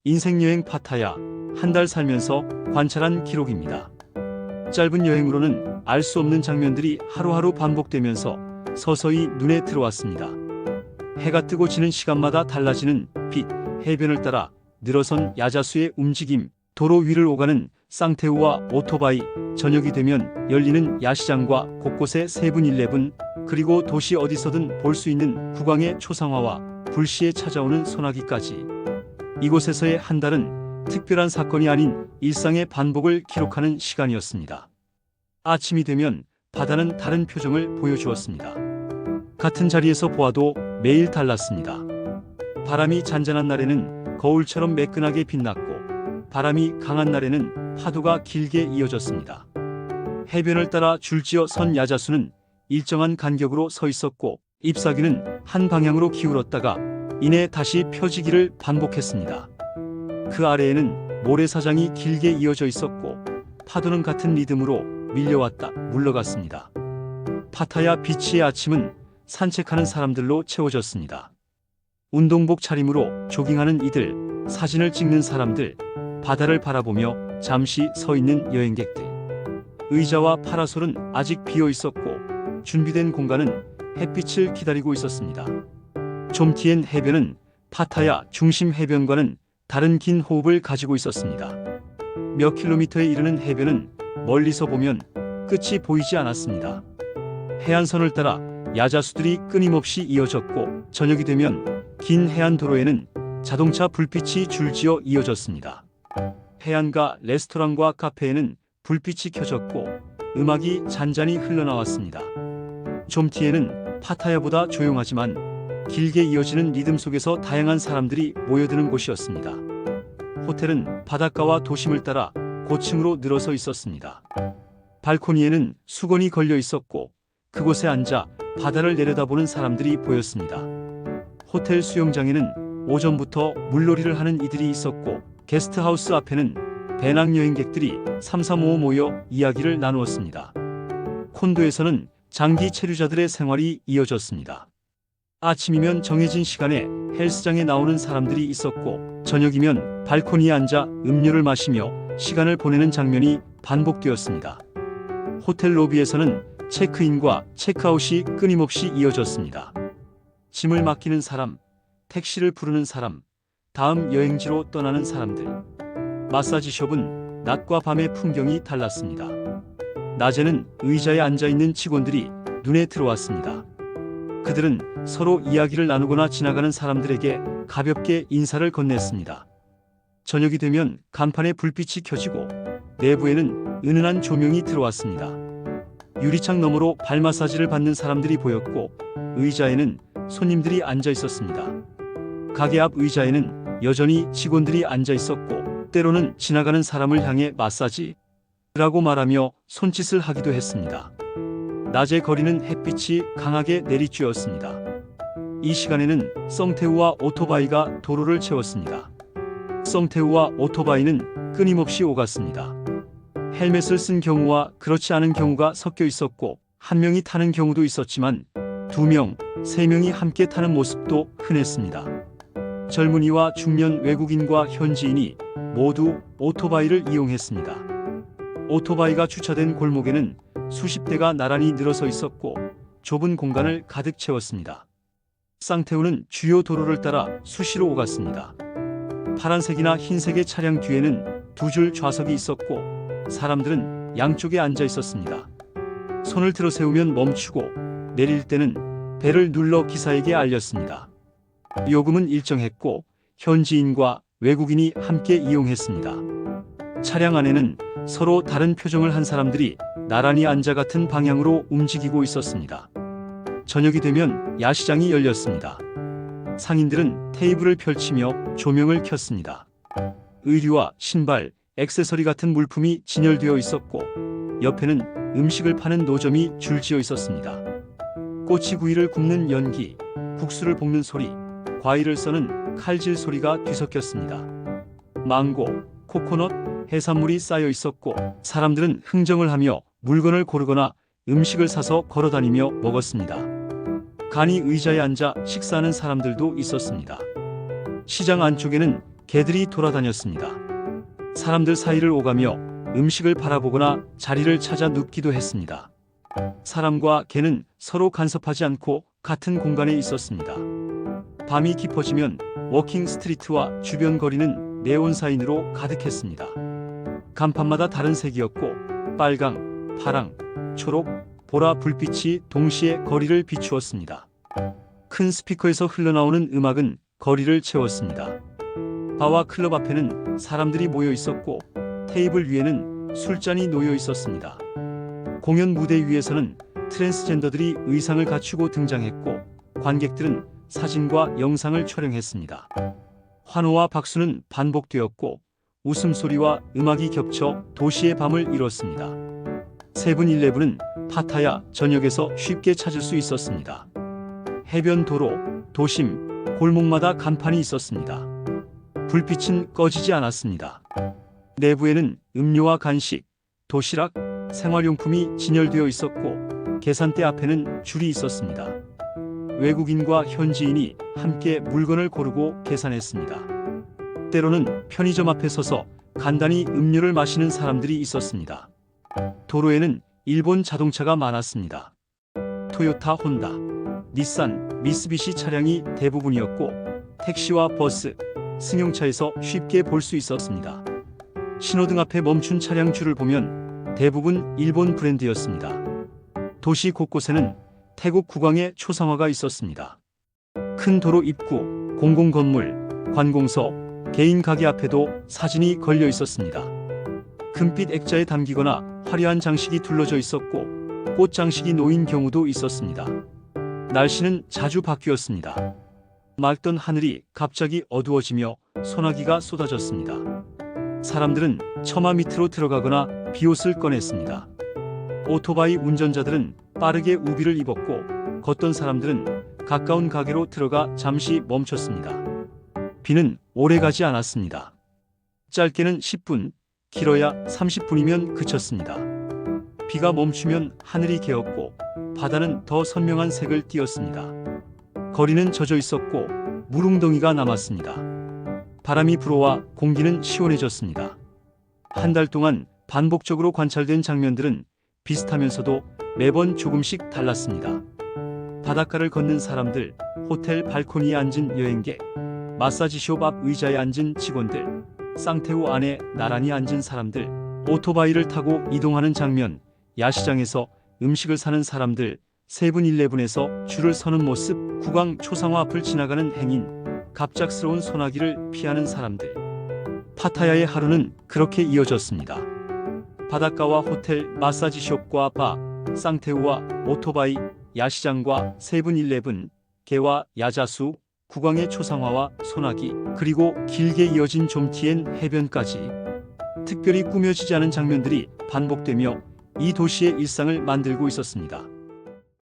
인생여행 파타야, 한 달 살면서 관찰한 기록입니다. 짧은 여행으로는 알 수 없는 장면들이 하루하루 반복되면서 서서히 눈에 들어왔습니다. 해가 뜨고 지는 시간마다 달라지는 빛, 해변을 따라 늘어선 야자수의 움직임, 도로 위를 오가는 쌍태우와 오토바이, 저녁이 되면 열리는 야시장과 곳곳의 세븐일레븐, 그리고 도시 어디서든 볼 수 있는 국왕의 초상화와 불시에 찾아오는 소나기까지. 이곳에서의 한 달은 특별한 사건이 아닌 일상의 반복을 기록하는 시간이었습니다. 아침이 되면 바다는 다른 표정을 보여주었습니다. 같은 자리에서 보아도 매일 달랐습니다. 바람이 잔잔한 날에는 거울처럼 매끈하게 빛났고, 바람이 강한 날에는 파도가 길게 이어졌습니다. 해변을 따라 줄지어 선 야자수는 일정한 간격으로 서 있었고, 잎사귀는 한 방향으로 기울었다가 이내 다시 펴지기를 반복했습니다. 그 아래에는 모래사장이 길게 이어져 있었고, 파도는 같은 리듬으로 밀려왔다 물러갔습니다. 파타야 비치의 아침은 산책하는 사람들로 채워졌습니다. 운동복 차림으로 조깅하는 이들, 사진을 찍는 사람들, 바다를 바라보며 잠시 서 있는 여행객들. 의자와 파라솔은 아직 비어 있었고, 준비된 공간은 햇빛을 기다리고 있었습니다. 좀티엔 해변은 파타야 중심 해변과는 다른 긴 호흡을 가지고 있었습니다. 몇 킬로미터에 이르는 해변은 멀리서 보면 끝이 보이지 않았습니다. 해안선을 따라 야자수들이 끊임없이 이어졌고, 저녁이 되면 긴 해안 도로에는 자동차 불빛이 줄지어 이어졌습니다. 해안가 레스토랑과 카페에는 불빛이 켜졌고, 음악이 잔잔히 흘러나왔습니다. 좀티에는 파타야보다 조용하지만 길게 이어지는 리듬 속에서 다양한 사람들이 모여드는 곳이었습니다. 호텔은 바닷가와 도심을 따라 고층으로 늘어서 있었습니다. 발코니에는 수건이 걸려 있었고, 그곳에 앉아 바다를 내려다보는 사람들이 보였습니다. 호텔 수영장에는 오전부터 물놀이를 하는 이들이 있었고, 게스트하우스 앞에는 배낭여행객들이 삼삼오오 모여 이야기를 나누었습니다. 콘도에서는 장기 체류자들의 생활이 이어졌습니다. 아침이면 정해진 시간에 헬스장에 나오는 사람들이 있었고, 저녁이면 발코니에 앉아 음료를 마시며 시간을 보내는 장면이 반복되었습니다. 호텔 로비에서는 체크인과 체크아웃이 끊임없이 이어졌습니다. 짐을 맡기는 사람, 택시를 부르는 사람, 다음 여행지로 떠나는 사람들. 마사지숍은 낮과 밤의 풍경이 달랐습니다. 낮에는 의자에 앉아있는 직원들이 눈에 들어왔습니다. 그들은 서로 이야기를 나누거나 지나가는 사람들에게 가볍게 인사를 건넸습니다. 저녁이 되면 간판에 불빛이 켜지고, 내부에는 은은한 조명이 들어왔습니다. 유리창 너머로 발 마사지를 받는 사람들이 보였고, 의자에는 손님들이 앉아 있었습니다. 가게 앞 의자에는 여전히 직원들이 앉아 있었고, 때로는 지나가는 사람을 향해 마사지라고 말하며 손짓을 하기도 했습니다. 낮의 거리는 햇빛이 강하게 내리쬐었습니다. 이 시간에는 썽태우와 오토바이가 도로를 채웠습니다. 썽태우와 오토바이는 끊임없이 오갔습니다. 헬멧을 쓴 경우와 그렇지 않은 경우가 섞여 있었고, 한 명이 타는 경우도 있었지만 2명, 3명이 함께 타는 모습도 흔했습니다. 젊은이와 중년 외국인과 현지인이 모두 오토바이를 이용했습니다. 오토바이가 주차된 골목에는 수십 대가 나란히 늘어서 있었고, 좁은 공간을 가득 채웠습니다. 쌍태우는 주요 도로를 따라 수시로 오갔습니다. 파란색이나 흰색의 차량 뒤에는 2줄 좌석이 있었고, 사람들은 양쪽에 앉아 있었습니다. 손을 들어 세우면 멈추고, 내릴 때는 벨을 눌러 기사에게 알렸습니다. 요금은 일정했고, 현지인과 외국인이 함께 이용했습니다. 차량 안에는 서로 다른 표정을 한 사람들이 나란히 앉아 같은 방향으로 움직이고 있었습니다. 저녁이 되면 야시장이 열렸습니다. 상인들은 테이블을 펼치며 조명을 켰습니다. 의류와 신발, 액세서리 같은 물품이 진열되어 있었고, 옆에는 음식을 파는 노점이 줄지어 있었습니다. 꼬치구이를 굽는 연기, 국수를 볶는 소리, 과일을 써는 칼질 소리가 뒤섞였습니다. 망고, 코코넛, 해산물이 쌓여 있었고, 사람들은 흥정을 하며 물건을 고르거나 음식을 사서 걸어다니며 먹었습니다. 간이 의자에 앉아 식사하는 사람들도 있었습니다. 시장 안쪽에는 개들이 돌아다녔습니다. 사람들 사이를 오가며 음식을 바라보거나 자리를 찾아 눕기도 했습니다. 사람과 개는 서로 간섭하지 않고 같은 공간에 있었습니다. 밤이 깊어지면 워킹 스트리트와 주변 거리는 네온 사인으로 가득했습니다. 간판마다 다른 색이었고 빨강, 파랑, 초록, 보라 불빛이 동시에 거리를 비추었습니다. 큰 스피커에서 흘러나오는 음악은 거리를 채웠습니다. 바와 클럽 앞에는 사람들이 모여 있었고 테이블 위에는 술잔이 놓여 있었습니다. 공연 무대 위에서는 트랜스젠더들이 의상을 갖추고 등장했고 관객들은 사진과 영상을 촬영했습니다. 환호와 박수는 반복되었고 웃음소리와 음악이 겹쳐 도시의 밤을 이뤘습니다. 세븐일레븐은 파타야 전역에서 쉽게 찾을 수 있었습니다. 해변 도로, 도심, 골목마다 간판이 있었습니다. 불빛은 꺼지지 않았습니다. 내부에는 음료와 간식, 도시락, 생활용품이 진열되어 있었고 계산대 앞에는 줄이 있었습니다. 외국인과 현지인이 함께 물건을 고르고 계산했습니다. 때로는 편의점 앞에 서서 간단히 음료를 마시는 사람들이 있었습니다. 도로에는 일본 자동차가 많았습니다. 토요타, 혼다, 닛산, 미쓰비시 차량이 대부분이었고 택시와 버스, 승용차에서 쉽게 볼 수 있었습니다. 신호등 앞에 멈춘 차량 줄을 보면 대부분 일본 브랜드였습니다. 도시 곳곳에는 태국 국왕의 초상화가 있었습니다. 큰 도로 입구, 공공건물, 관공서, 개인 가게 앞에도 사진이 걸려 있었습니다. 금빛 액자에 담기거나 화려한 장식이 둘러져 있었고 꽃 장식이 놓인 경우도 있었습니다. 날씨는 자주 바뀌었습니다. 맑던 하늘이 갑자기 어두워지며 소나기가 쏟아졌습니다. 사람들은 처마 밑으로 들어가거나 비옷을 꺼냈습니다. 오토바이 운전자들은 빠르게 우비를 입었고 걷던 사람들은 가까운 가게로 들어가 잠시 멈췄습니다. 비는 오래 가지 않았습니다. 짧게는 10분, 길어야 30분이면 그쳤습니다. 비가 멈추면 하늘이 개었고 바다는 더 선명한 색을 띠었습니다. 거리는 젖어 있었고 물웅덩이가 남았습니다. 바람이 불어와 공기는 시원해졌습니다. 한 달 동안 반복적으로 관찰된 장면들은 비슷하면서도 매번 조금씩 달랐습니다. 바닷가를 걷는 사람들, 호텔 발코니에 앉은 여행객, 마사지숍 앞 의자에 앉은 직원들, 쌍태우 안에 나란히 앉은 사람들, 오토바이를 타고 이동하는 장면, 야시장에서 음식을 사는 사람들, 세븐일레븐에서 줄을 서는 모습, 국왕 초상화 앞을 지나가는 행인, 갑작스러운 소나기를 피하는 사람들. 파타야의 하루는 그렇게 이어졌습니다. 바닷가와 호텔, 마사지숍과 바, 쌍태우와 오토바이, 야시장과 세븐일레븐, 개와 야자수, 국왕의 초상화와 소나기, 그리고 길게 이어진 좀티엔 해변까지 특별히 꾸며지지 않은 장면들이 반복되며 이 도시의 일상을 만들고 있었습니다.